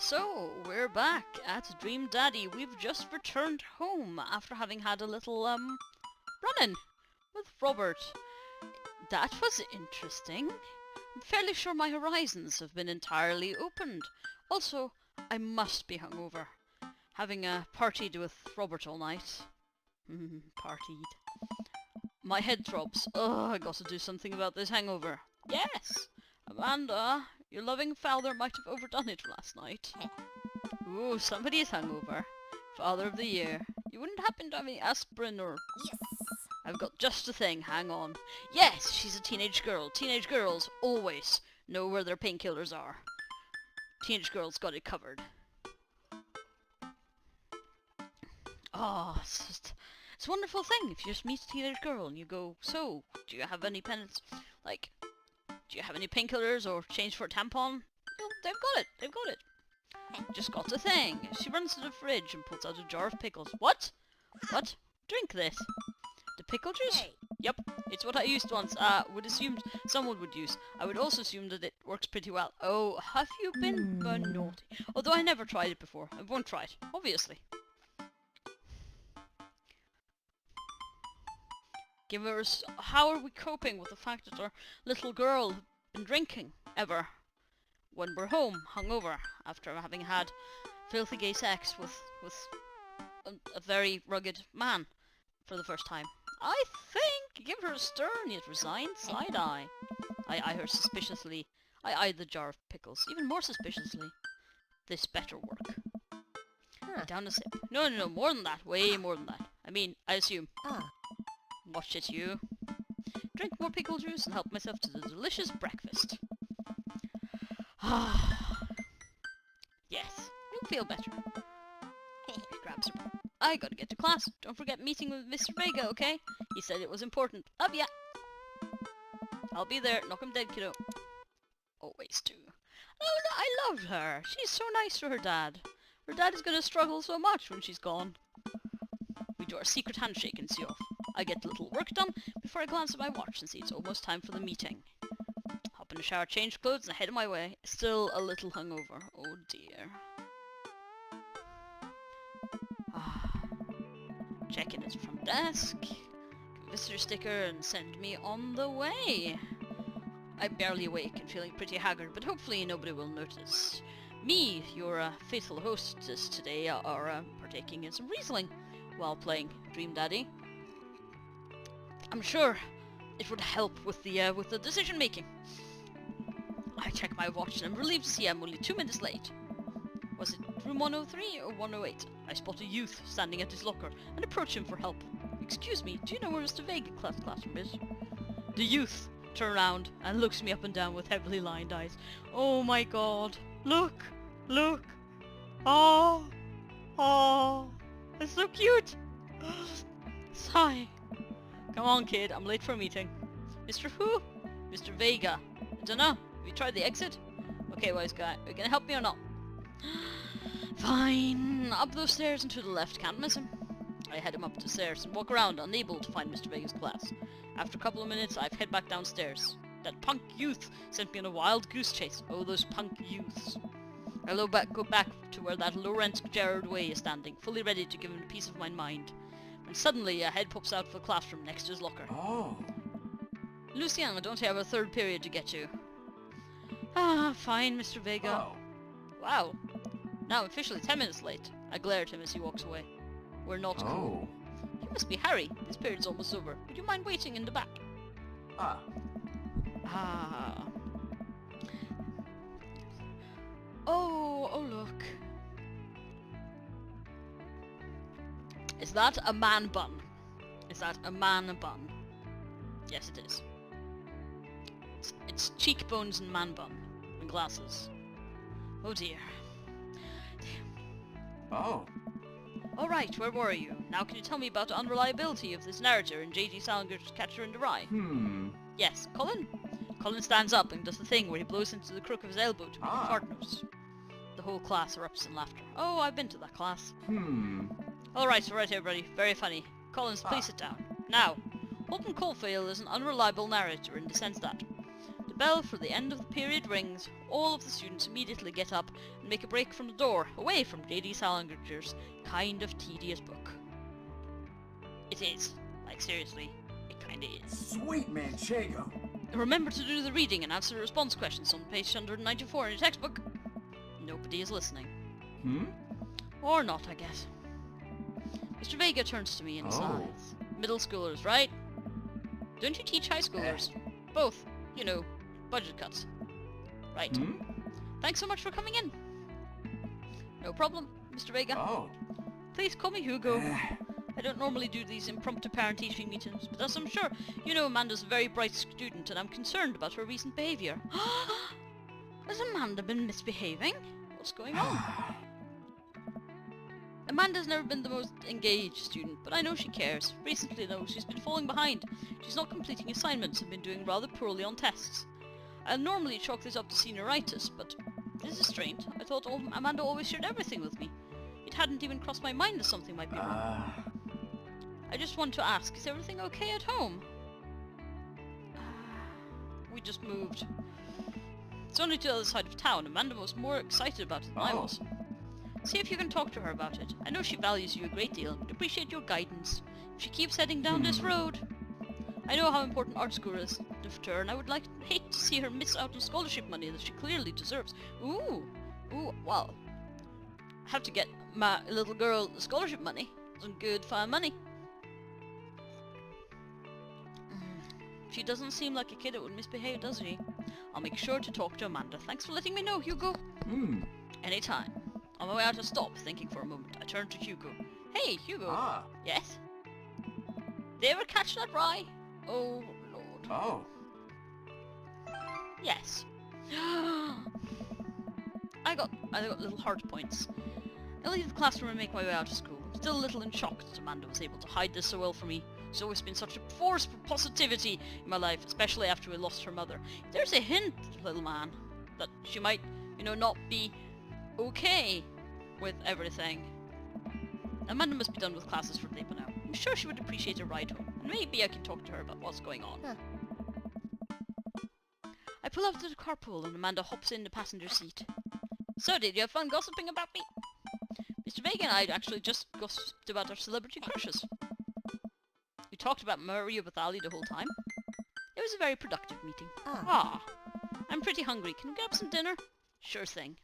So, we're back at Dream Daddy. We've just returned home after having had a little, run-in with Robert. That was interesting. I'm fairly sure my horizons have been entirely opened. Also, I must be hungover. Having partied with Robert all night. Partied. My head throbs. Ugh, I got to do something about this hangover. Yes! Amanda, your loving father might have overdone it last night. Ooh, somebody's hungover. Father of the year. You wouldn't happen to have any aspirin or... Yes! I've got just the thing, hang on. Yes, she's a teenage girl. Teenage girls always know where their painkillers are. Teenage girls got it covered. Oh, it's a wonderful thing if you just meet a teenage girl and you go, so, do you have any pens, like, do you have any painkillers or change for a tampon? Well, they've got it. Just got the thing. She runs to the fridge and pulls out a jar of pickles. What? What? Drink this. The pickle juice? Hey. Yep, it's what I used once. Would assume someone would use. I would also assume that it works pretty well. Oh, have you been naughty? Although I never tried it before. I won't try it, obviously. Givers, how are we coping with the fact that our little girl has been drinking ever? When we're home, hungover, after having had filthy gay sex with a very rugged man for the first time. I think give her a stern yet resigned side eye. I eye her suspiciously. I eyed the jar of pickles even more suspiciously. This better work. Down a sip. No, more than that. Way more than that. I mean, I assume. Watch it, you. Drink more pickle juice and help myself to the delicious breakfast. Yes, you'll feel better. He grabs her. I gotta get to class. Don't forget meeting with Mr. Vega, okay? He said it was important. Love ya! I'll be there. Knock him dead, kiddo. Always do. Oh, no, I loved her. She's so nice to her dad. Her dad is gonna struggle so much when she's gone. We do our secret handshake and see off. I get a little work done before I glance at my watch and see it's almost time for the meeting. Hop in the shower, change clothes, and head on my way. Still a little hungover. Oh dear. Check in at the front desk. Give a visitor sticker and send me on the way. I'm barely awake and feeling pretty haggard, but hopefully nobody will notice. Me, your faithful hostess today, are partaking in some Riesling while playing Dream Daddy. I'm sure it would help with the decision making. I check my watch and I'm relieved to see I'm only 2 minutes late. Was it room 103 or 108? I spot a youth standing at his locker and approach him for help. Excuse me, do you know where Mr. Vega's classroom is? The youth turns around and looks me up and down with heavily lined eyes. Oh my god. Look! Look! Oh! Oh! It's so cute! Sigh. Come on, kid. I'm late for a meeting. Mr. Who? Mr. Vega. I dunno. Have you tried the exit? Okay, wise guy. Are you gonna help me or not? Fine. Up those stairs and to the left. Can't miss him. I head him up the stairs and walk around, unable to find Mr. Vega's class. After a couple of minutes, I head back downstairs. That punk youth sent me on a wild goose chase. Oh, those punk youths. I go back to where that Lawrence Gerard Way is standing, fully ready to give him a piece of my mind. And suddenly a head pops out of the classroom next to his locker. Oh. Lucien, don't you have a third period to get to? Ah, fine, Mr. Vega. Oh. Wow. Now officially 10 minutes late. I glare at him as he walks away. We're not cool. You must be Harry. This period's almost over. Would you mind waiting in the back? Ah. Oh look. Is that a man bun? Is that a man bun? Yes, it is. It's cheekbones and man bun. And glasses. Oh dear. Oh. Alright, where were you? Now can you tell me about the unreliability of this narrator in J.D. Salinger's Catcher in the Rye? Yes, Colin? Colin stands up and does the thing where he blows into the crook of his elbow to make a fart nose. The whole class erupts in laughter. Oh, I've been to that class. Alright, everybody. Very funny. Collins, please sit down. Now, Holden Caulfield is an unreliable narrator in the sense that the bell for the end of the period rings, all of the students immediately get up and make a break from the door, away from J.D. Salinger's kind of tedious book. It is. Like, seriously, it kinda is. Sweet manchego. Remember to do the reading and answer the response questions on page 194 in your textbook. Nobody is listening. Or not, I guess. Mr. Vega turns to me and sighs. Middle schoolers, right? Don't you teach high schoolers? Both. You know, budget cuts. Right. Thanks so much for coming in. No problem, Mr. Vega. Please call me Hugo. I don't normally do these impromptu parent-teaching meetings, but as I'm sure you know, Amanda's a very bright student, and I'm concerned about her recent behaviour. Has Amanda been misbehaving? What's going on? Amanda's never been the most engaged student, but I know she cares. Recently, though, she's been falling behind. She's not completing assignments and been doing rather poorly on tests. I'll normally chalk this up to senioritis, but this is strange. I thought Amanda always shared everything with me. It hadn't even crossed my mind that something might be wrong. I just want to ask, is everything okay at home? We just moved. It's only to the other side of town. Amanda was more excited about it than I was. See if you can talk to her about it. I know she values you a great deal and would appreciate your guidance. If she keeps heading down this road. I know how important art school is to her, and I would hate to see her miss out on scholarship money that she clearly deserves. Ooh, well, I have to get my little girl scholarship money. Some good fine money. She doesn't seem like a kid that would misbehave, does she? I'll make sure to talk to Amanda. Thanks for letting me know, Hugo. Anytime. On my way out, I stop, thinking for a moment. I turn to Hugo. Hey, Hugo. Yes? Did they ever catch that rye? Oh, Lord. Yes. I got little heart points. I leave the classroom and make my way out of school. I'm still a little in shock that Amanda was able to hide this so well from me. She's always been such a force for positivity in my life, especially after we lost her mother. If there's a hint, little man, that she might, not be okay with everything. Amanda must be done with classes for today by now. I'm sure she would appreciate a ride home, and maybe I can talk to her about what's going on. I pull up to the carpool and Amanda hops in the passenger seat. So, did you have fun gossiping about me? Mr. Vega and I actually just gossiped about our celebrity crushes. We talked about Maria Batali the whole time. It was a very productive meeting. I'm pretty hungry. Can we grab some dinner? Sure thing.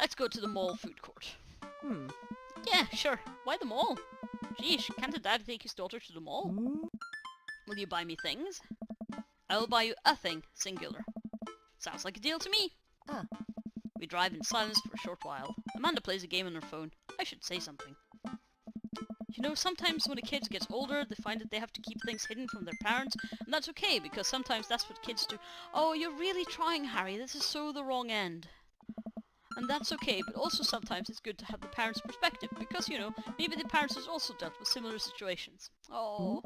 Let's go to the mall food court. Yeah, sure. Why the mall? Geesh, can't a dad take his daughter to the mall? Will you buy me things? I'll buy you a thing, singular. Sounds like a deal to me. We drive in silence for a short while. Amanda plays a game on her phone. I should say something. Sometimes when a kid gets older, they find that they have to keep things hidden from their parents, and that's okay, because sometimes that's what kids do. Oh, you're really trying, Harry. This is so the wrong end. And that's okay, but also sometimes it's good to have the parents' perspective, because, maybe the parents has also dealt with similar situations. Oh.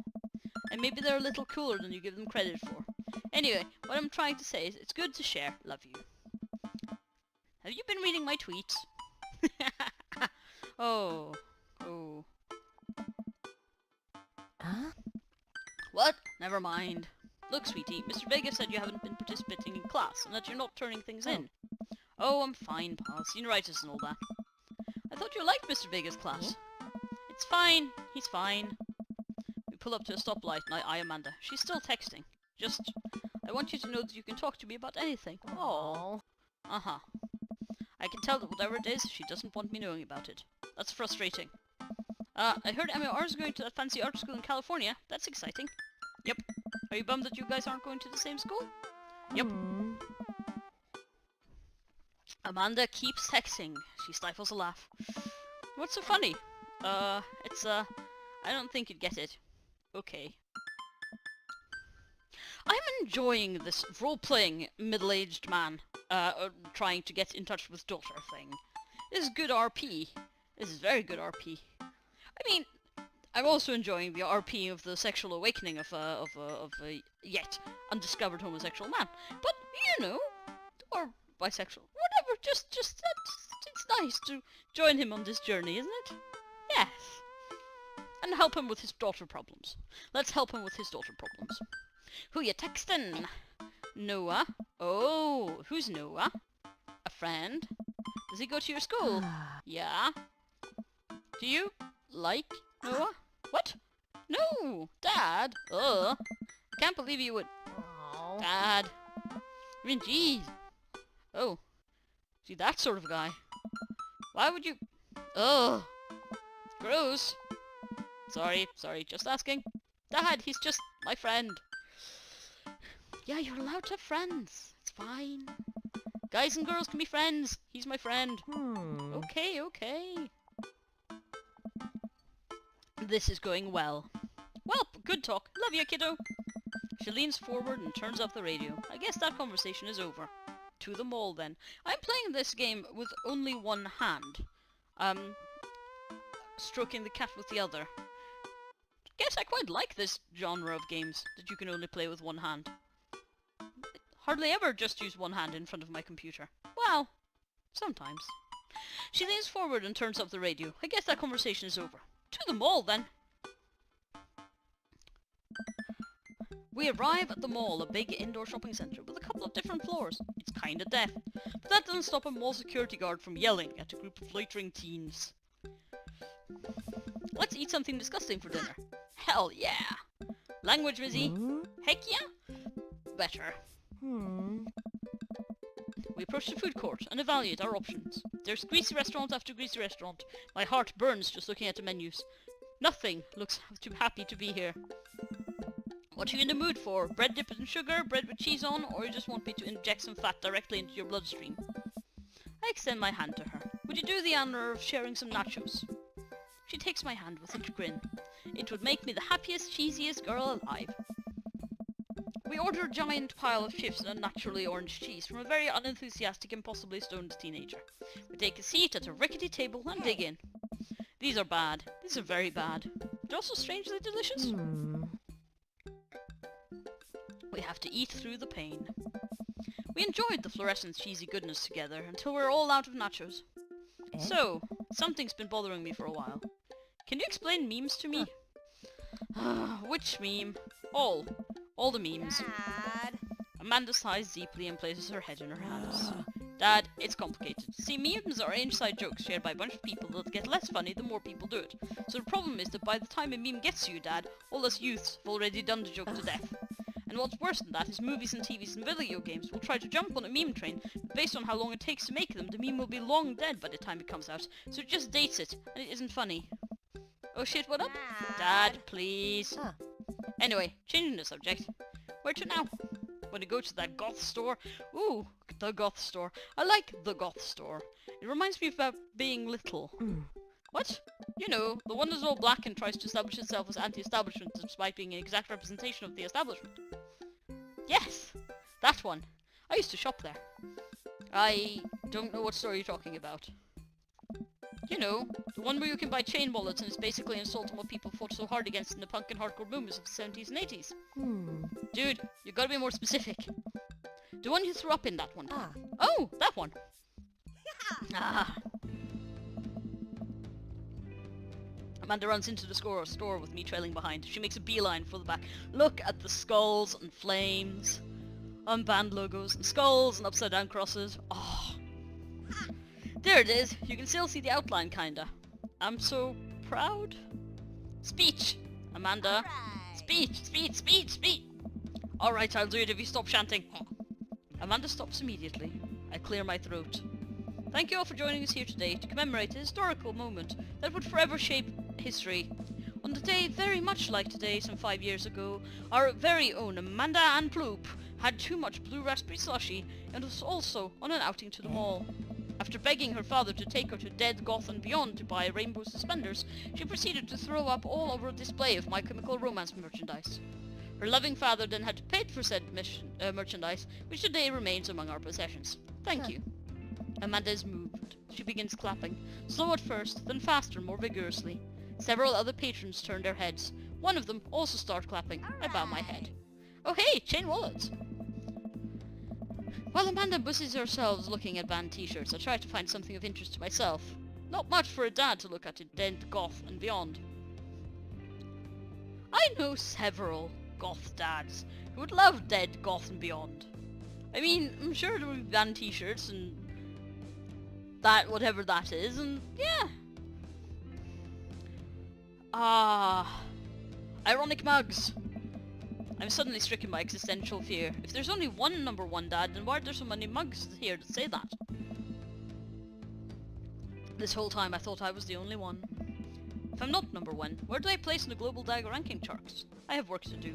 And maybe they're a little cooler than you give them credit for. Anyway, what I'm trying to say is, it's good to share. Love you. Have you been reading my tweets? Oh. What? Never mind. Look, sweetie, Mr. Vega said you haven't been participating in class, and that you're not turning things in. Oh, I'm fine, Pa. Senioritis and all that. I thought you liked Mr. Vega's class. It's fine. He's fine. We pull up to a stoplight, and I eye Amanda. She's still texting. I want you to know that you can talk to me about anything. Oh. I can tell that whatever it is, she doesn't want me knowing about it. That's frustrating. I heard MAR is going to that fancy art school in California. That's exciting. Yep. Are you bummed that you guys aren't going to the same school? Yep. Amanda keeps texting. She stifles a laugh. What's so funny? I don't think you'd get it. Okay. I'm enjoying this role-playing middle-aged man, trying to get in touch with daughter thing. This is good RP. This is very good RP. I mean, I'm also enjoying the RP of the sexual awakening of a yet undiscovered homosexual man. But, or bisexual, whatever, just it's nice to join him on this journey, isn't it? Yes. And help him with his daughter problems. Let's help him with his daughter problems. Who you texting? Noah. Oh, who's Noah? A friend? Does he go to your school? Yeah. Do you like Noah? What? No! Dad! Ugh. I can't believe you would... Aw. Dad. I mean, jeez. Oh. See, that sort of guy. Why would you... Ugh. Gross. Sorry, just asking. Dad, he's just my friend. Yeah, you're allowed to have friends. It's fine. Guys and girls can be friends. He's my friend. Okay. This is going well. Well, good talk. Love you, kiddo. She leans forward and turns off the radio. I guess that conversation is over. To the mall, then. I'm playing this game with only one hand. Stroking the cat with the other. Guess I quite like this genre of games that you can only play with one hand. Hardly ever just use one hand in front of my computer. Well, sometimes. She leans forward and turns up the radio. I guess that conversation is over. To the mall, then. We arrive at the mall, a big indoor shopping centre with a couple of different floors. It's kinda deaf, but that doesn't stop a mall security guard from yelling at a group of loitering teens. Let's eat something disgusting for dinner. Hell yeah! Language, Mizzy? Heck yeah? Better. We approach the food court and evaluate our options. There's greasy restaurant after greasy restaurant. My heart burns just looking at the menus. Nothing looks too happy to be here. What are you in the mood for? Bread dipped in sugar, bread with cheese on, or you just want me to inject some fat directly into your bloodstream? I extend my hand to her. Would you do the honor of sharing some nachos? She takes my hand with a grin. It would make me the happiest, cheesiest girl alive. We order a giant pile of chips and a naturally orange cheese from a very unenthusiastic and possibly stoned teenager. We take a seat at a rickety table and dig in. These are bad. These are very bad. But also strangely delicious. We have to eat through the pain. We enjoyed the fluorescent cheesy goodness together until we're all out of nachos. So, something's been bothering me for a while. Can you explain memes to me? Which meme? All. All the memes. Dad. Amanda sighs deeply and places her head in her hands. Dad, it's complicated. See, memes are inside jokes shared by a bunch of people that get less funny the more people do it. So the problem is that by the time a meme gets to you, Dad, all us youths have already done the joke to death. And what's worse than that is movies and TVs and video games will try to jump on a meme train, but based on how long it takes to make them, the meme will be long dead by the time it comes out, so it just dates it, and it isn't funny. Oh shit, what up? Dad, please. Anyway, changing the subject. Where to now? When I go to that goth store? Ooh, the goth store. I like the goth store. It reminds me about being little. What? You know, the one that's all black and tries to establish itself as anti-establishment despite being an exact representation of the establishment. Yes! That one. I used to shop there. I don't know what store you're talking about. You know, the one where you can buy chain wallets and it's basically an assault on what people fought so hard against in the punk and hardcore movements of the 70s and 80s. Dude, you gotta be more specific. The one you threw up in that one time. Oh, that one. Amanda runs into the store with me trailing behind. She makes a beeline for the back. Look at the skulls and flames. On band logos and skulls and upside down crosses. Oh. There it is. You can still see the outline kinda. I'm so proud. Speech. Amanda. Right. Speech. Alright, I'll do it if you stop chanting. Amanda stops immediately. I clear my throat. Thank you all for joining us here today to commemorate a historical moment that would forever shape history. On the day very much like today, some 5 years ago, our very own Amanda Ann Ploop had too much blue raspberry slushy and was also on an outing to the mall. After begging her father to take her to Dead, Goth and Beyond to buy rainbow suspenders, she proceeded to throw up all over a display of My Chemical Romance merchandise. Her loving father then had to pay for said merchandise, which today remains among our possessions. Thank you. Amanda is moved. She begins clapping, slow at first, then faster, more vigorously. Several other patrons turn their heads. One of them also starts clapping. I bow my head. Oh hey, chain wallets! While Amanda busies herself looking at band t-shirts, I try to find something of interest to myself. Not much for a dad to look at in Dead, Goth and Beyond. I know several goth dads who would love Dead, Goth and Beyond. I mean, I'm sure there will be band t-shirts and that, whatever that is, and yeah. Ironic mugs. I'm suddenly stricken by existential fear. If there's only one number one dad, then why are there so many mugs here that say that? This whole time I thought I was the only one. If I'm not number one, where do I place in the global dagger ranking charts? I have work to do.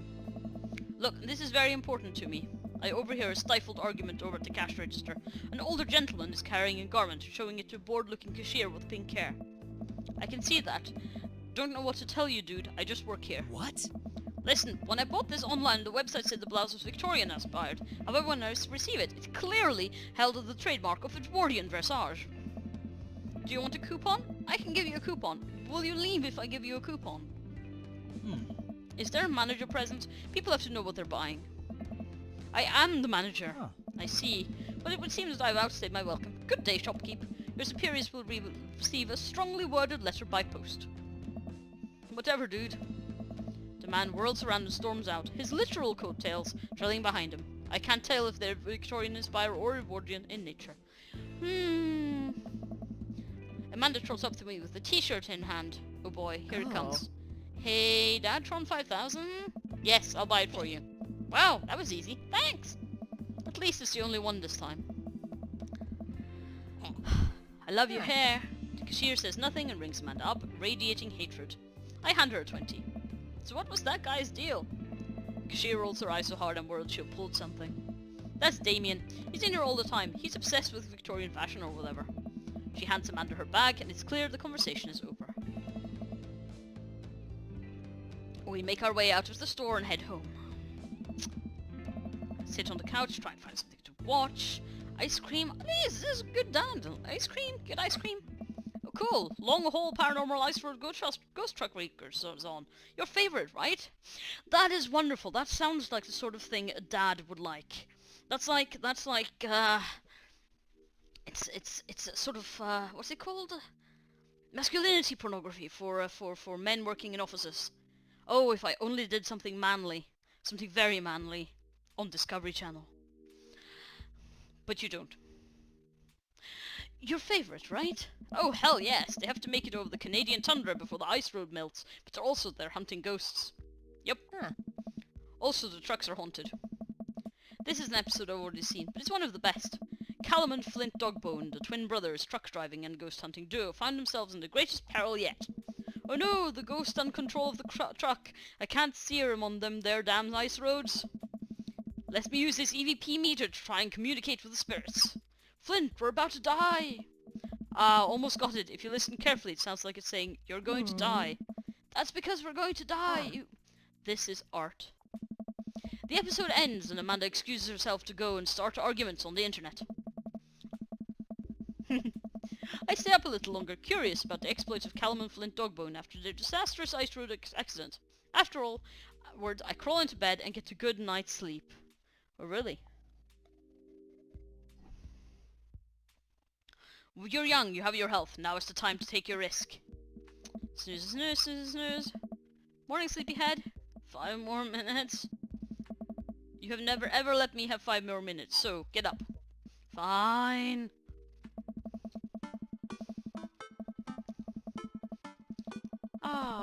Look, this is very important to me. I overhear a stifled argument over at the cash register. An older gentleman is carrying a garment, showing it to a bored-looking cashier with pink hair. I can see that. Don't know what to tell you, dude. I just work here. What? Listen, when I bought this online, the website said the blouse was Victorian-inspired. However, when I receive it, it clearly held the trademark of Edwardian dressage. Do you want a coupon? I can give you a coupon. Will you leave if I give you a coupon? Is there a manager present? People have to know what they're buying. I am the manager. Huh. I see. But it would seem that I've outstayed my welcome. Good day, shopkeep. Your superiors will receive a strongly worded letter by post. Whatever, dude. The man whirls around and storms out, his literal coattails trailing behind him. I can't tell if they're Victorian-inspired or Edwardian in nature. Amanda trots up to me with a t-shirt in hand. Oh boy, here it comes. Hey, Dad, Tron 5000? Yes, I'll buy it for you. Wow, that was easy. Thanks! At least it's the only one this time. I love your hair. The cashier says nothing and rings Amanda up, radiating hatred. I hand her a 20. So what was that guy's deal? The cashier rolls her eyes so hard I'm worried she'll pull something. That's Damien. He's in here all the time. He's obsessed with Victorian fashion or whatever. She hands Amanda her bag and it's clear the conversation is over. We make our way out of the store and head home. Sit on the couch, try and find something to watch. Ice cream. This is good, dad. Ice cream? Get ice cream? Oh, cool. Long haul paranormal ice road ghost truck rakers on. Your favorite, right? That is wonderful. That sounds like the sort of thing a dad would like. It's a sort of, what's it called? Masculinity pornography for men working in offices. Oh, if I only did something manly. Something very manly. On Discovery Channel. But you don't. Your favorite, right? Oh, hell yes. They have to make it over the Canadian tundra before the ice road melts. But they're hunting ghosts. Yep. Also, the trucks are haunted. This is an episode I've already seen, but it's one of the best. Callum and Flint Dogbone, the twin brothers, truck driving and ghost hunting duo, found themselves in the greatest peril yet. Oh no, the ghost on control of the truck. I can't steer him on them there damn ice roads. Let me use this EVP meter to try and communicate with the spirits. Flint, we're about to die. Almost got it. If you listen carefully, it sounds like it's saying, you're going to die. That's because we're going to die. This is art. The episode ends and Amanda excuses herself to go and start arguments on the internet. I stay up a little longer, curious about the exploits of Callum and Flint Dogbone after their disastrous ice road accident. After all, I crawl into bed and get a good night's sleep. Oh, really? You're young, you have your health. Now is the time to take your risk. Snooze, snooze, snooze, snooze. Morning, sleepyhead. 5 more minutes. You have never ever let me have 5 more minutes, so get up. Fine.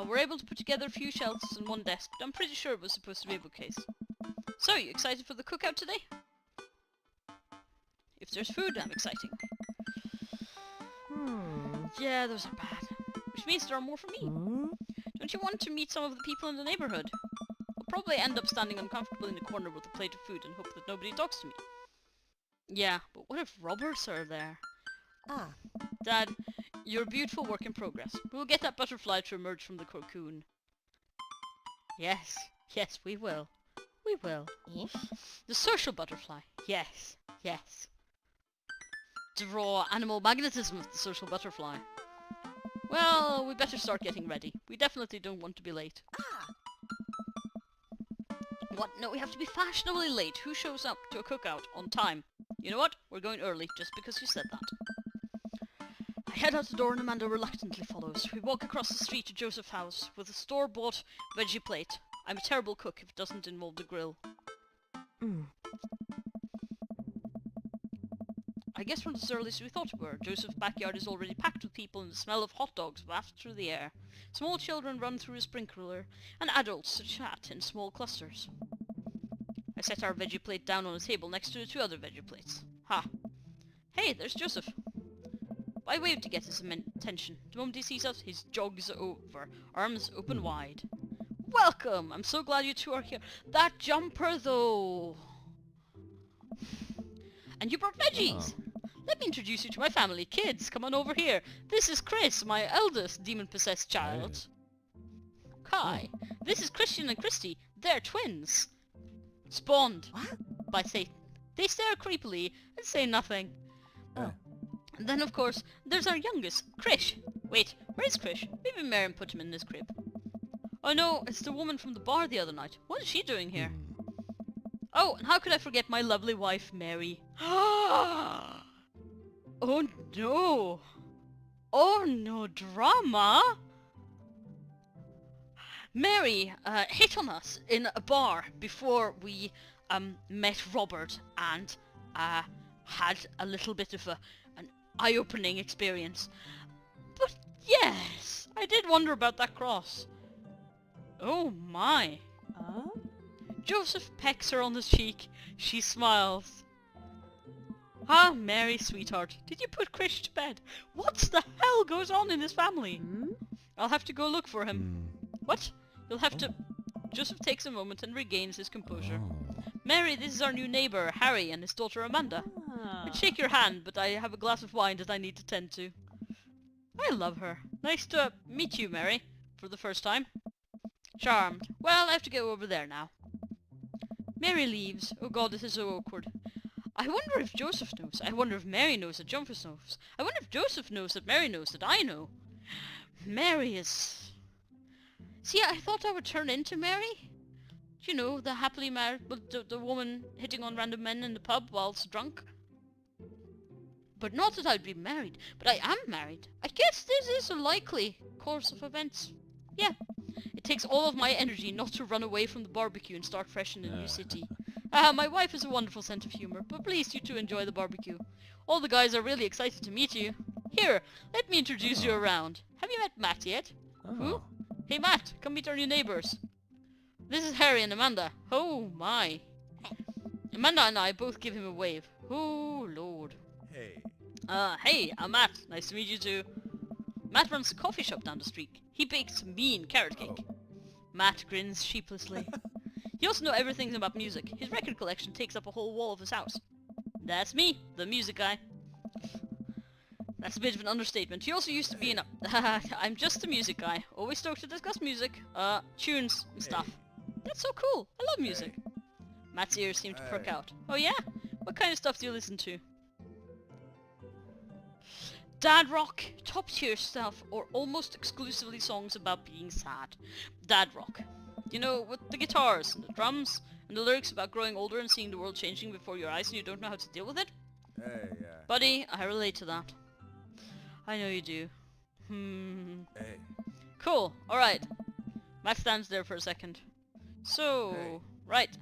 We're able to put together a few shelves and one desk, but I'm pretty sure it was supposed to be a bookcase. So, you excited for the cookout today? If there's food, I'm exciting. Yeah, those are bad. Which means there are more for me. Don't you want to meet some of the people in the neighborhood? I'll probably end up standing uncomfortably in the corner with a plate of food and hope that nobody talks to me. Yeah, but what if robbers are there? Dad, you're a beautiful work in progress. We'll get that butterfly to emerge from the cocoon. Yes, yes, we will. We will. The social butterfly. Yes, yes. The raw animal magnetism of the social butterfly. Well, we better start getting ready. We definitely don't want to be late. What? No, we have to be fashionably late. Who shows up to a cookout on time? You know what? We're going early, just because you said that. I head out the door and Amanda reluctantly follows. We walk across the street to Joseph's house with a store-bought veggie plate. I'm a terrible cook if it doesn't involve the grill. I guess we're as early as we thought we were. Joseph's backyard is already packed with people and the smell of hot dogs wafts through the air. Small children run through a sprinkler and adults chat in small clusters. I set our veggie plate down on a table next to the 2 other veggie plates. Ha! Hey, there's Joseph. I waved to get his attention. The moment he sees us, he jogs over, arms open wide. Welcome! I'm so glad you 2 are here. That jumper, though! And you brought veggies! Let me introduce you to my family. Kids, come on over here. This is Chris, my eldest demon-possessed child. Kai. This is Christian and Christy. They're twins. Spawned by Satan. They stare creepily and say nothing. And then, of course, there's our youngest, Krish. Wait, where's Krish? Maybe Miriam put him in this crib. Oh no, it's the woman from the bar the other night. What is she doing here? Oh, and how could I forget my lovely wife, Mary? Oh no! Oh no, drama! Mary hit on us in a bar before we met Robert and had a little bit of an eye-opening experience. But yes, I did wonder about that cross. Oh my. Joseph pecks her on the cheek. She smiles. Ah, Mary, sweetheart, did you put Krish to bed? What the hell goes on in this family? I'll have to go look for him. What? You'll have to... Joseph takes a moment and regains his composure. Mary, this is our new neighbour, Harry, and his daughter Amanda. I'd shake your hand, but I have a glass of wine that I need to tend to. I love her. Nice to meet you, Mary, for the first time. Charmed. Well, I have to go over there now. Mary leaves. Oh god, this is so awkward. I wonder if Joseph knows. I wonder if Mary knows that Joseph knows. I wonder if Joseph knows that Mary knows that I know. Mary is... See, I thought I would turn into Mary. You know, the happily married... The woman hitting on random men in the pub whilst drunk. But not that I'd be married. But I am married. I guess this is a likely course of events. Yeah. It takes all of my energy not to run away from the barbecue and start fresh in a new city. My wife has a wonderful sense of humor, but please you two enjoy the barbecue. All the guys are really excited to meet you. Here, let me introduce you around. Have you met Matt yet? Who? Hey Matt, come meet our new neighbours. This is Harry and Amanda. Oh my. Amanda and I both give him a wave. Oh lord. Hey. Hey, I'm Matt. Nice to meet you too. Matt runs a coffee shop down the street. He bakes mean carrot cake. Matt grins sheepishly. He also knows everything about music. His record collection takes up a whole wall of his house. That's me, the music guy. That's a bit of an understatement. He also used to be an... I'm just a music guy. Always stoked to discuss music, tunes and stuff. That's so cool. I love music. Matt's ears seem to perk out. Oh yeah? What kind of stuff do you listen to? Dad rock, top tier stuff, or almost exclusively songs about being sad. Dad rock. You know, with the guitars and the drums and the lyrics about growing older and seeing the world changing before your eyes and you don't know how to deal with it? Hey, Buddy, I relate to that. I know you do. Hey. Cool, alright. Matt stands there for a second. So, Hey. right.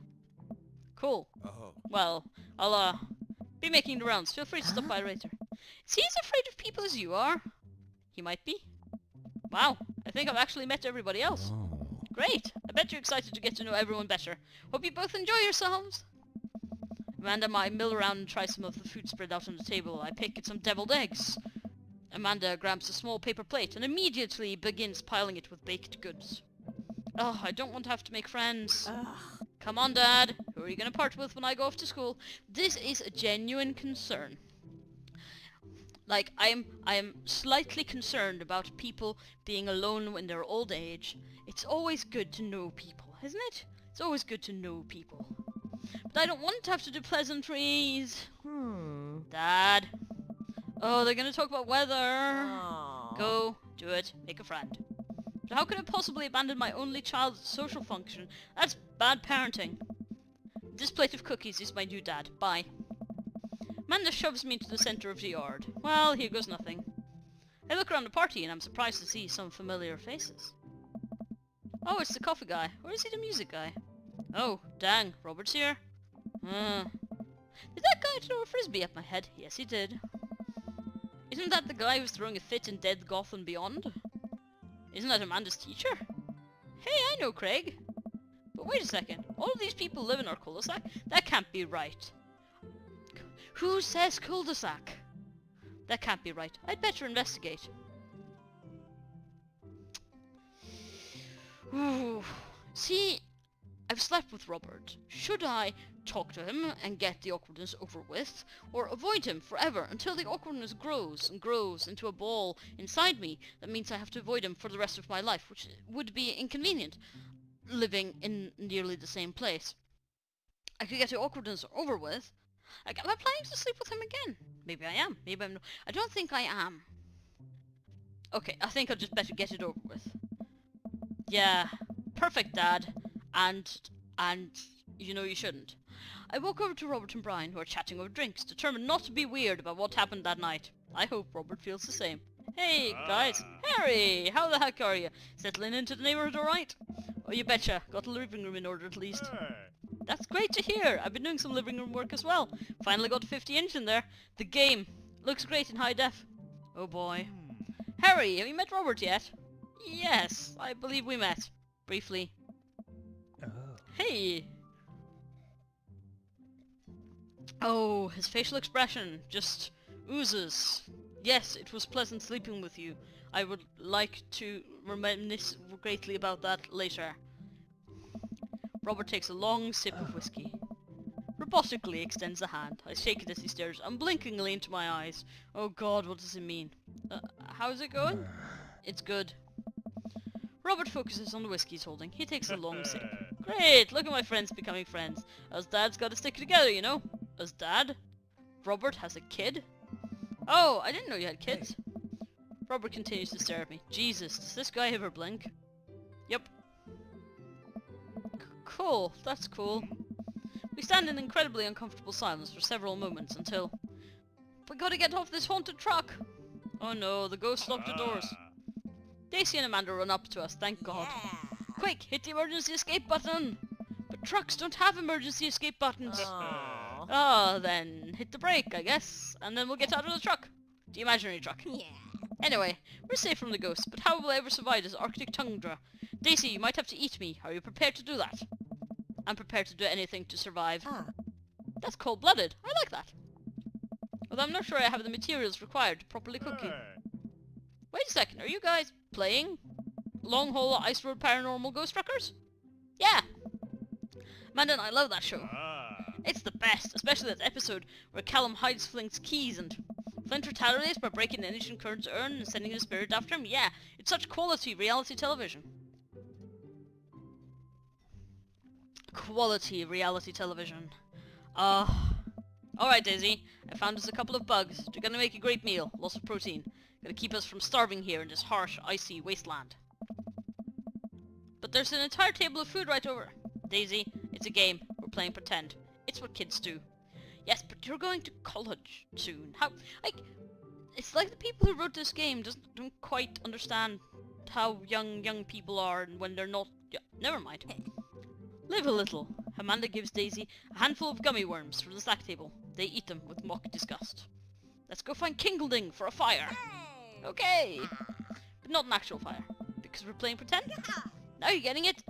Cool. Oh. Well, I'll, be making the rounds. Feel free to stop by later. Is he as afraid of people as you are? He might be. Wow, I think I've actually met everybody else. Great! I bet you're excited to get to know everyone better. Hope you both enjoy yourselves! Amanda and I mill around and try some of the food spread out on the table. I pick at some deviled eggs. Amanda grabs a small paper plate and immediately begins piling it with baked goods. Oh, I don't want to have to make friends. Come on, Dad. Who are you going to part with when I go off to school? This is a genuine concern. Like, I am slightly concerned about people being alone when they're old age. It's always good to know people, isn't it? It's always good to know people. But I don't want to have to do pleasantries. Dad. Oh, they're gonna talk about weather. Go, do it, make a friend. But how could I possibly abandon my only child's social function? That's bad parenting. This plate of cookies is my new dad. Bye. Amanda shoves me into the centre of the yard. Well, here goes nothing. I look around the party and I'm surprised to see some familiar faces. Oh, it's the coffee guy. Or is he the music guy? Oh, dang, Robert's here? Did that guy throw a frisbee at my head? Yes, he did. Isn't that the guy who's throwing a fit in Dead Goth and Beyond? Isn't that Amanda's teacher? Hey, I know Craig. But wait a second. All of these people live in our cul-de-sac? That can't be right. Who says cul-de-sac? That can't be right. I'd better investigate. Ooh. See, I've slept with Robert. Should I talk to him and get the awkwardness over with, or avoid him forever until the awkwardness grows and grows into a ball inside me that means I have to avoid him for the rest of my life, which would be inconvenient, living in nearly the same place. I could get the awkwardness over with. Am I planning to sleep with him again? Maybe I am. Maybe I'm not. I don't think I am. Okay, I think I'll just better get it over with. Yeah, perfect, Dad. And you know you shouldn't. I walk over to Robert and Brian, who are chatting over drinks, determined not to be weird about what happened that night. I hope Robert feels the same. Hey, guys. Harry, how the heck are you? Settling into the neighborhood alright? Oh, you betcha. Got the living room in order at least. That's great to hear. I've been doing some living room work as well. Finally got a 50-inch in there. The game. Looks great in high def. Oh boy. Harry, have you met Robert yet? Yes, I believe we met. Briefly. Oh. Hey! Oh, his facial expression just oozes. Yes, it was pleasant sleeping with you. I would like to reminisce greatly about that later. Robert takes a long sip of whiskey. Robotically extends a hand. I shake it as he stares unblinkingly into my eyes. Oh god, what does it mean? How's it going? It's good. Robert focuses on the whiskey he's holding. He takes a long sip. Great, look at my friends becoming friends. Us dads gotta stick together, you know? Us dad? Robert has a kid? Oh, I didn't know you had kids. Robert continues to stare at me. Jesus, does this guy ever blink? Yep. Cool, that's cool. We stand in incredibly uncomfortable silence for several moments until... We gotta get off this haunted truck! Oh no, the ghost locked the doors. Daisy and Amanda run up to us, thank God. Quick, hit the emergency escape button! But trucks don't have emergency escape buttons. Ah, then hit the brake, I guess, and then we'll get out of the truck. The imaginary truck. Yeah. Anyway, we're safe from the ghosts, but how will I ever survive this Arctic tundra? Daisy, you might have to eat me. Are you prepared to do that? I'm prepared to do anything to survive. That's cold-blooded. I like that. Although I'm not sure I have the materials required to properly cook you. Wait a second, are you guys playing Long Haul Ice Road Paranormal Ghost Truckers? Yeah. Amanda and I love that show. It's the best, especially that episode where Callum hides Flint's keys and Flint retaliates by breaking an ancient current's urn and sending his spirit after him. Yeah, it's such quality reality television. Quality reality television. Alright Daisy, I found us a couple of bugs. They're gonna make a great meal, lots of protein. Gonna keep us from starving here in this harsh, icy wasteland. But there's an entire table of food right over. Daisy, it's a game. We're playing pretend. It's what kids do. Yes, but you're going to college soon. How, like, it's like the people who wrote this game don't quite understand how young people are and when they're not... Yeah, never mind. Live a little. Amanda gives Daisy a handful of gummy worms from the snack table. They eat them with mock disgust. Let's go find Kingleding for a fire. Okay. But not an actual fire. Because we're playing pretend. Now you're getting it.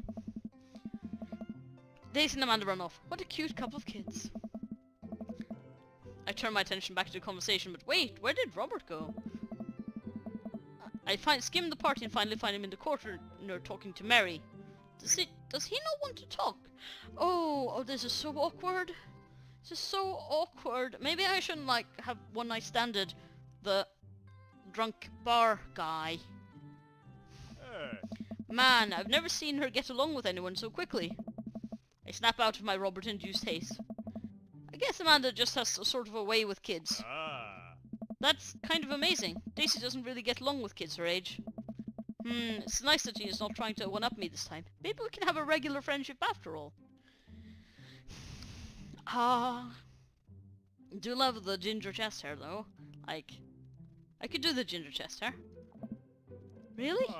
Daisy and Amanda run off. What a cute couple of kids. I turn my attention back to the conversation, but wait, where did Robert go? I skim the party and finally find him in the corner talking to Mary. Does he not want to talk? Oh, this is so awkward. This is so awkward. Maybe I shouldn't, like, have one night standed the drunk bar guy. Man, I've never seen her get along with anyone so quickly. I snap out of my Robert-induced haste. I guess Amanda just has a sort of a way with kids. That's kind of amazing. Daisy doesn't really get along with kids her age. It's nice that she's not trying to one-up me this time. Maybe we can have a regular friendship after all. Do love the ginger chest hair though. Like, I could do the ginger chest hair. Really?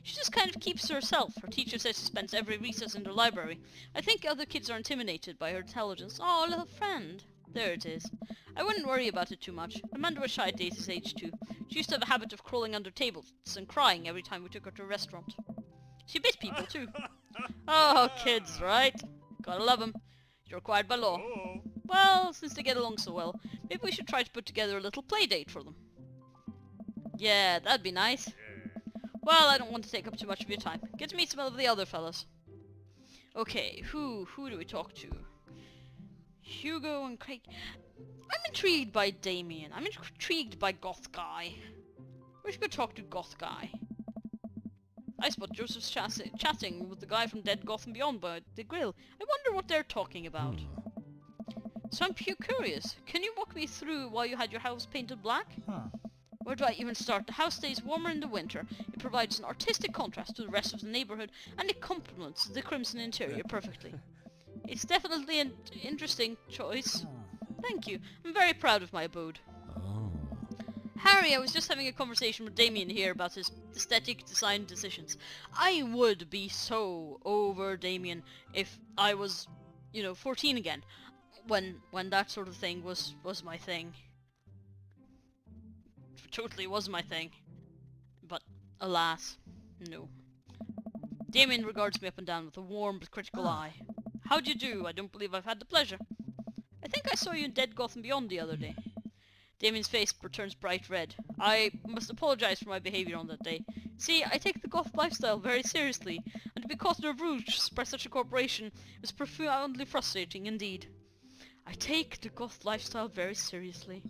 She just kind of keeps to herself. Her teacher says she spends every recess in the library. I think other kids are intimidated by her intelligence. Oh, little friend. There it is. I wouldn't worry about it too much. Amanda was shy at Daisy's age too. She used to have a habit of crawling under tables and crying every time we took her to a restaurant. She bit people too. Oh, kids, right? Gotta love them. It's required by law. Well, since they get along so well, maybe we should try to put together a little play date for them. Yeah, that'd be nice. Well, I don't want to take up too much of your time. Get to meet some of the other fellas. Okay, who do we talk to? Hugo and Craig. I'm intrigued by Damien. I'm intrigued by Goth Guy. We should go talk to Goth Guy. I spot Joseph's chatting with the guy from Dead Goth and Beyond by the grill. I wonder what they're talking about. So I'm curious. Can you walk me through why you had your house painted black? Where do I even start? The house stays warmer in the winter. It provides an artistic contrast to the rest of the neighborhood, and it complements the crimson interior perfectly. It's definitely an interesting choice. Thank you. I'm very proud of my abode. Harry, I was just having a conversation with Damien here about his aesthetic design decisions. I would be so over Damien if I was, 14 again. When that sort of thing was my thing. It totally was my thing. But, alas, no. Damien regards me up and down with a warm but critical eye. How'd you do? I don't believe I've had the pleasure. I think I saw you in Dead Goth and Beyond the other day. Damien's face turns bright red. I must apologize for my behaviour on that day. See, I take the goth lifestyle very seriously, and to be caught in a ruse by such a corporation is profoundly frustrating indeed. I take the goth lifestyle very seriously.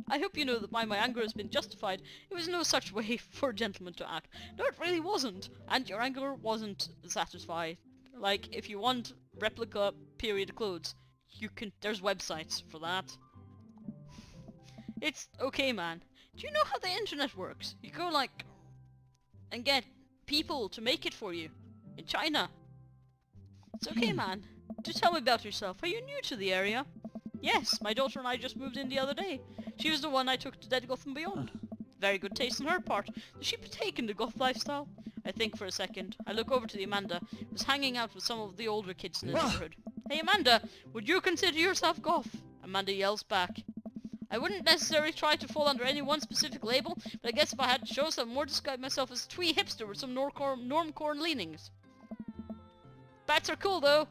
I hope you know that my anger has been justified. It was no such way for a gentleman to act. No, it really wasn't. And your anger wasn't satisfied. Like, if you want replica period clothes, there's websites for that. It's okay, man. Do you know how the internet works? You go and get people to make it for you. In China. It's okay, man. Do tell me about yourself. Are you new to the area? Yes, my daughter and I just moved in the other day. She was the one I took to Dead Goth and Beyond. Very good taste on her part. Does she partake in the goth lifestyle? I think for a second. I look over to the Amanda, who's hanging out with some of the older kids in the neighborhood. Hey Amanda, would you consider yourself goth? Amanda yells back. I wouldn't necessarily try to fall under any one specific label, but I guess if I had to choose, I'd more describe myself as a twee hipster with some normcore leanings. Bats are cool though.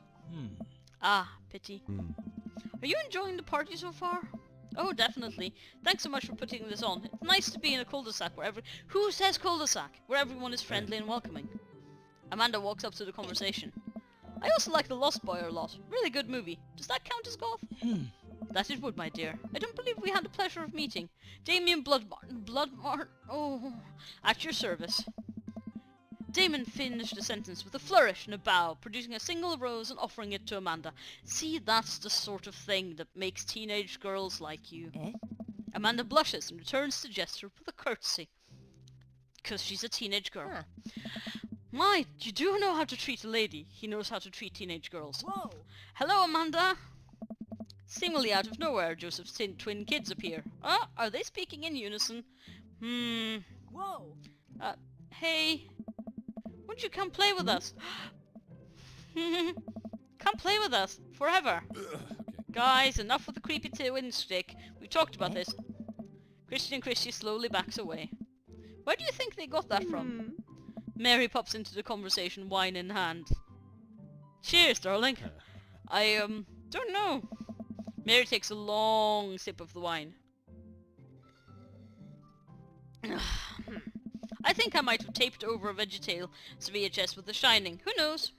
Ah, pity. Are you enjoying the party so far? Oh, definitely. Thanks so much for putting this on. It's nice to be in a cul-de-sac where Who says cul-de-sac? Where everyone is friendly and welcoming. Amanda walks up to the conversation. I also like The Lost Boy a lot. Really good movie. Does that count as goth? That it would, my dear. I don't believe we had the pleasure of meeting. Damien Bloodmartin... Oh, at your service. Damon finished the sentence with a flourish and a bow, producing a single rose and offering it to Amanda. See, that's the sort of thing that makes teenage girls like you. Amanda blushes and returns the gesture with a curtsy. Because she's a teenage girl. My, you do know how to treat a lady. He knows how to treat teenage girls. Whoa! Hello, Amanda! Seemingly out of nowhere, Joseph's twin kids appear. Are they speaking in unison? Whoa! Hey... Won't you come play with us? Come play with us. Forever. Okay. Guys, enough with the creepy twin stick. We talked about this. Christian Christie slowly backs away. Where do you think they got that from? Mary pops into the conversation, wine in hand. Cheers, darling. I, don't know. Mary takes a long sip of the wine. I think I might have taped over a VeggieTale's VHS with The Shining. Who knows?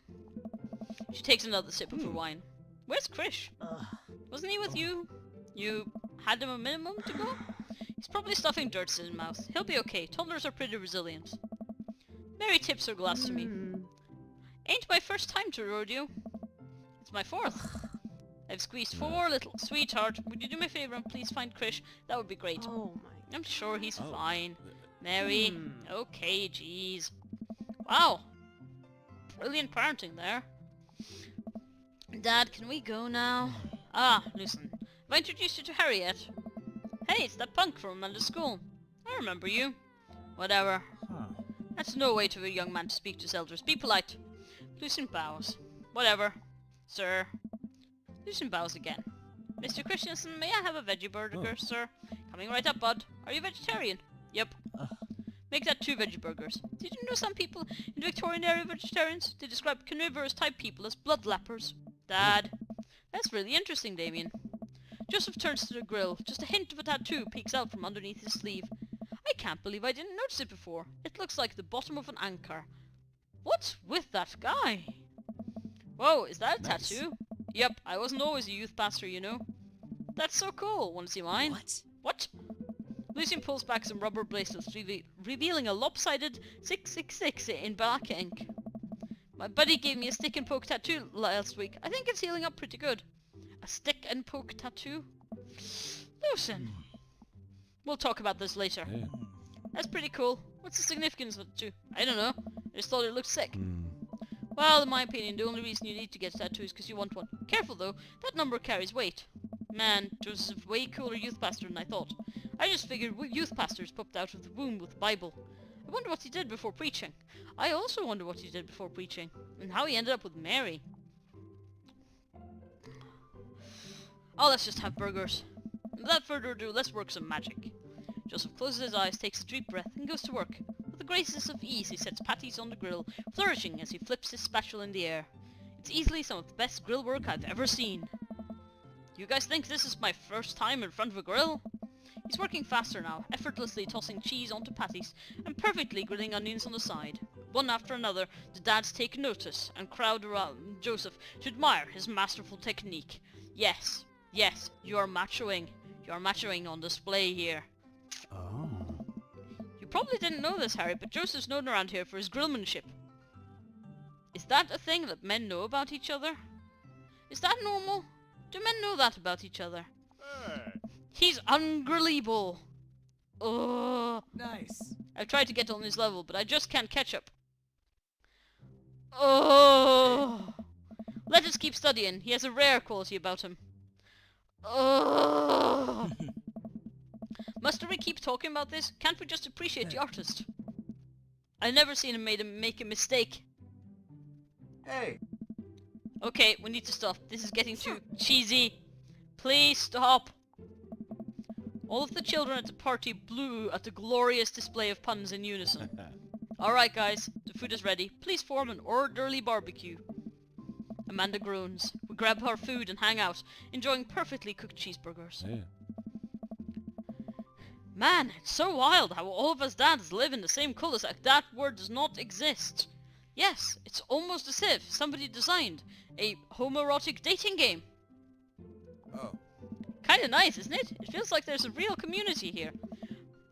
She takes another sip of her wine. Where's Krish? Wasn't he with you? You had him a minimum to go? He's probably stuffing dirt in his mouth. He'll be okay. Toddlers are pretty resilient. Mary tips her glass to me. Ain't my first time to rodeo. It's my fourth. I've squeezed 4 little... Sweetheart, would you do me a favour and please find Krish? That would be great. Oh my... I'm sure he's fine. Mary, okay, jeez. Wow. Brilliant parenting there. Dad, can we go now? Listen. Have I introduced you to Harry yet? Hey, it's that punk from Amanda's school. I remember you. Whatever. That's no way to a young man to speak to his elders. Be polite. Lucian bows. Whatever. Sir. Lucian bows again. Mr. Christensen, may I have a veggie burger, sir? Coming right up, bud. Are you vegetarian? Yep. Make that 2 veggie burgers. Did you know some people in the Victorian era were vegetarians? They described carnivorous type people as bloodlappers. Dad. That's really interesting, Damien. Joseph turns to the grill. Just a hint of a tattoo peeks out from underneath his sleeve. I can't believe I didn't notice it before. It looks like the bottom of an anchor. What's with that guy? Whoa, is that a tattoo? Yep, I wasn't always a youth pastor, you know. That's so cool. Want to see mine? What? Lucian pulls back some rubber bracelets, revealing a lopsided 666 in black ink. My buddy gave me a stick and poke tattoo last week. I think it's healing up pretty good. A stick and poke tattoo? Lucian. We'll talk about this later. Yeah. That's pretty cool. What's the significance of it too? I don't know. I just thought it looked sick. Well, in my opinion, the only reason you need to get a tattoo is because you want one. Careful though, that number carries weight. Man, Joseph, way cooler youth pastor than I thought. I just figured youth pastors popped out of the womb with the Bible. I wonder what he did before preaching. I also wonder what he did before preaching. And how he ended up with Mary. Oh, let's just have burgers. Without further ado, let's work some magic. Joseph closes his eyes, takes a deep breath, and goes to work. With the graces of ease, he sets patties on the grill, flourishing as he flips his spatula in the air. It's easily some of the best grill work I've ever seen. You guys think this is my first time in front of a grill? He's working faster now, effortlessly tossing cheese onto patties and perfectly grilling onions on the side. One after another, the dads take notice and crowd around Joseph to admire his masterful technique. Yes, yes, you're machoing. You're machoing on display here. Oh. You probably didn't know this, Harry, but Joseph's known around here for his grillmanship. Is that a thing that men know about each other? Is that normal? Do men know that about each other? He's ungrillable. Oh. Nice. I've tried to get on his level, but I just can't catch up. Oh. Let us keep studying. He has a rare quality about him. Oh. Must we keep talking about this? Can't we just appreciate the artist? I've never seen him make a mistake. Hey. Okay, we need to stop. This is getting too cheesy. Please stop. All of the children at the party blew at the glorious display of puns in unison. Alright guys, the food is ready. Please form an orderly barbecue. Amanda groans. We grab our food and hang out, enjoying perfectly cooked cheeseburgers. Yeah. Man, it's so wild how all of us dads live in the same cul-de-sac. That word does not exist. Yes, it's almost as if somebody designed a homoerotic dating game. Oh. Kinda nice, isn't it? It feels like there's a real community here.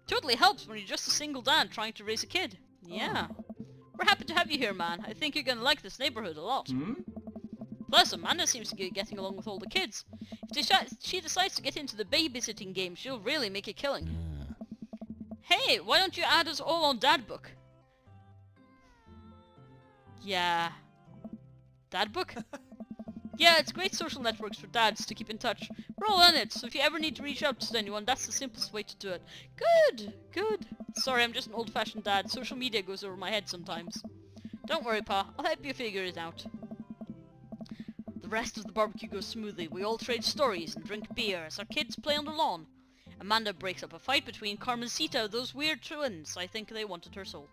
Totally helps when you're just a single dad trying to raise a kid. Yeah. We're happy to have you here, man. I think you're gonna like this neighborhood a lot. Plus, Amanda seems to be getting along with all the kids. If she decides to get into the babysitting game, she'll really make a killing. Hey, why don't you add us all on Dad Book? Yeah. Dad Book? Yeah, it's great social networks for dads to keep in touch. We're all on it, so if you ever need to reach out to anyone, that's the simplest way to do it. Good, good. Sorry, I'm just an old-fashioned dad. Social media goes over my head sometimes. Don't worry, Pa. I'll help you figure it out. The rest of the barbecue goes smoothly. We all trade stories and drink beer as our kids play on the lawn. Amanda breaks up a fight between Carmencita, those weird twins. I think they wanted her soul.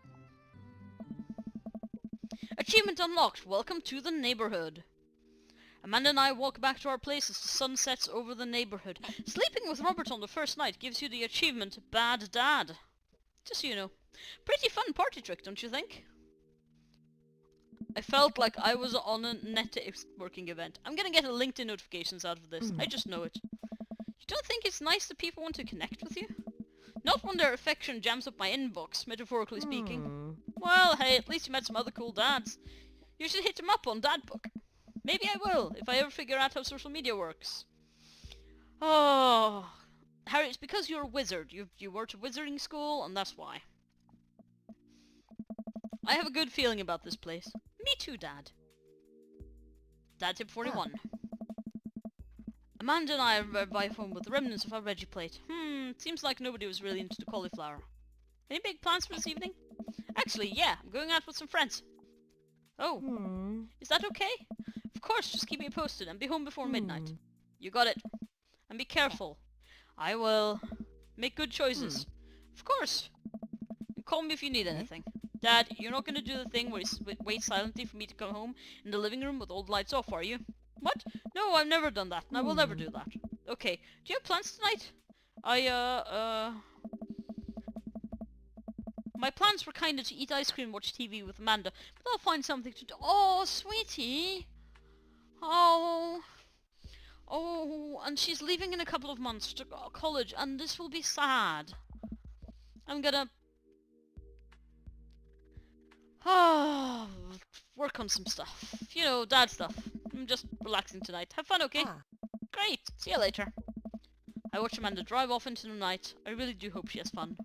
Achievement unlocked. Welcome to the neighborhood. Amanda and I walk back to our place as the sun sets over the neighborhood. Sleeping with Robert on the first night gives you the achievement Bad Dad. Just so you know. Pretty fun party trick, don't you think? I felt like I was on a networking event. I'm gonna get a LinkedIn notifications out of this. I just know it. You don't think it's nice that people want to connect with you? Not when their affection jams up my inbox, metaphorically speaking. Well, hey, at least you met some other cool dads. You should hit them up on Dad Book. Maybe I will, if I ever figure out how social media works. Oh, Harry, it's because you're a wizard. You were to wizarding school, and that's why. I have a good feeling about this place. Me too, Dad. Dad tip 41. Amanda and I arrive home with the remnants of our veggie plate. Seems like nobody was really into the cauliflower. Any big plans for this evening? Actually, yeah, I'm going out with some friends. Oh, is that okay? Of course, just keep me posted and be home before midnight. You got it. And be careful. I will make good choices. Of course. Call me if you need anything. Dad, you're not going to do the thing where you wait silently for me to come home in the living room with all the lights off, are you? What? No, I've never done that, and I will never do that. Okay, do you have plans tonight? My plans were kinda to eat ice cream and watch TV with Amanda, but I'll find something to do. Oh, sweetie! Oh... Oh, and she's leaving in a couple of months to college, and this will be sad. I'm gonna... work on some stuff. You know, dad stuff. I'm just relaxing tonight. Have fun, okay? Great! See you later. I watch Amanda drive off into the night. I really do hope she has fun.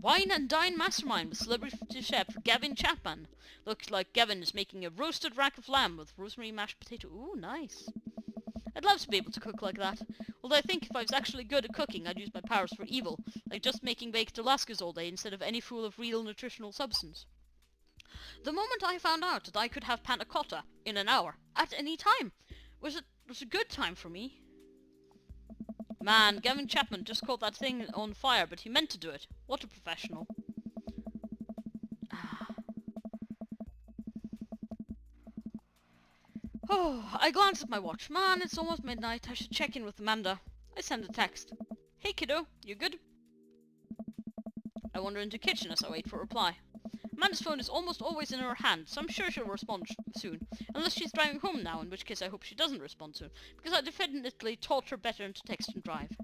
Wine and Dine Mastermind with celebrity chef Gavin Chapman. Looks like Gavin is making a roasted rack of lamb with rosemary mashed potato. Ooh, nice. I'd love to be able to cook like that. Although I think if I was actually good at cooking, I'd use my powers for evil, like just making baked Alaskas all day instead of any fool of real nutritional substance. The moment I found out that I could have panna cotta in an hour, at any time, was a good time for me. Man, Gavin Chapman just caught that thing on fire, but he meant to do it. What a professional. Oh, I glanced at my watch. Man, it's almost midnight. I should check in with Amanda. I send a text. Hey kiddo, you good? I wander into the kitchen as I wait for a reply. Amanda's phone is almost always in her hand, so I'm sure she'll respond soon. Unless she's driving home now, in which case I hope she doesn't respond soon, because I definitely taught her better to text and drive.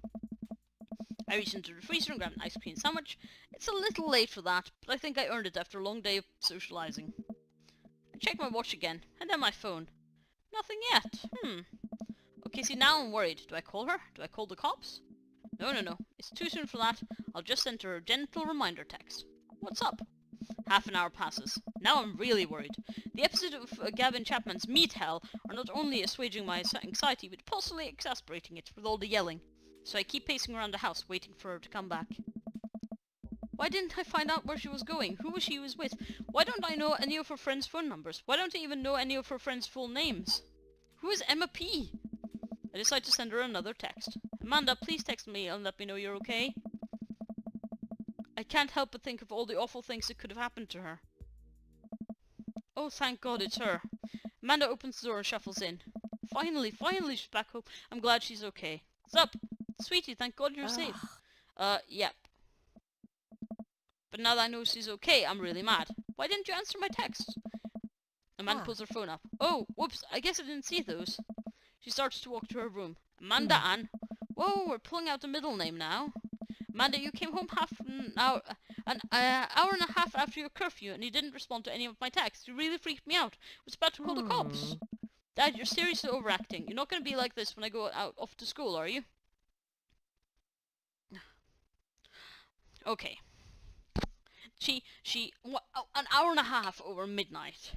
I reach into the freezer and grab an ice cream sandwich. It's a little late for that, but I think I earned it after a long day of socializing. I check my watch again, and then my phone. Nothing yet. Okay, see, now I'm worried. Do I call her? Do I call the cops? No. It's too soon for that. I'll just send her a gentle reminder text. What's up? Half an hour passes. Now I'm really worried. The episode of Gavin Chapman's Meat Hell are not only assuaging my anxiety, but possibly exasperating it with all the yelling. So I keep pacing around the house, waiting for her to come back. Why didn't I find out where she was going? Who was she with? Why don't I know any of her friends' phone numbers? Why don't I even know any of her friends' full names? Who is Emma P? I decide to send her another text. Amanda, please text me and let me know you're okay. I can't help but think of all the awful things that could have happened to her. Oh, thank God it's her. Amanda opens the door and shuffles in. Finally, she's back home. I'm glad she's okay. What's up? Sweetie, thank God you're safe. Yep. But now that I know she's okay, I'm really mad. Why didn't you answer my text? Amanda pulls her phone up. Oh, whoops, I guess I didn't see those. She starts to walk to her room. Amanda Ann. Whoa, we're pulling out the middle name now. Amanda, you came home an hour and a half after your curfew, and you didn't respond to any of my texts. You really freaked me out. I was about to call the cops. Dad, you're seriously overacting. You're not going to be like this when I go off to school, are you? Okay. An hour and a half over midnight,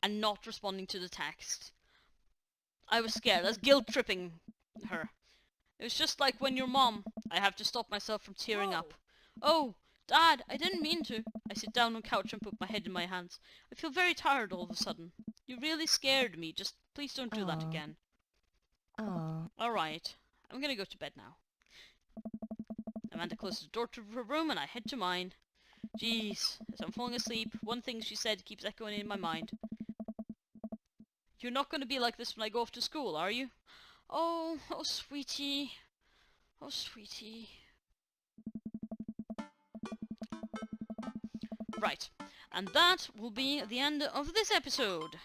and not responding to the text. I was scared. I was guilt-tripping her. It was just like when your mom... I have to stop myself from tearing up. Oh, Dad, I didn't mean to. I sit down on the couch and put my head in my hands. I feel very tired all of a sudden. You really scared me. Just please don't do that again. Alright. I'm gonna go to bed now. Amanda closes the door to her room and I head to mine. Jeez, as I'm falling asleep, one thing she said keeps echoing in my mind. You're not going to be like this when I go off to school, are you? Oh sweetie. Oh, sweetie. Right, and that will be the end of this episode.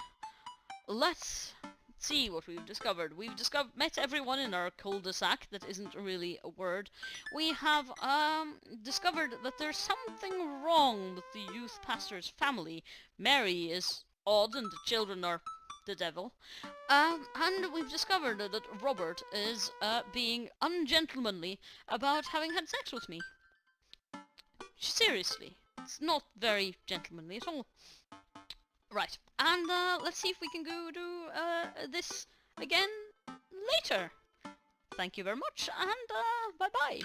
Let's see what we've discovered. We've met everyone in our cul-de-sac. That isn't really a word. We have discovered that there's something wrong with the youth pastor's family. Mary is odd and the children are the devil. And we've discovered that Robert is being ungentlemanly about having had sex with me. Seriously. It's not very gentlemanly at all. Right, and let's see if we can go do this again later. Thank you very much, and bye-bye.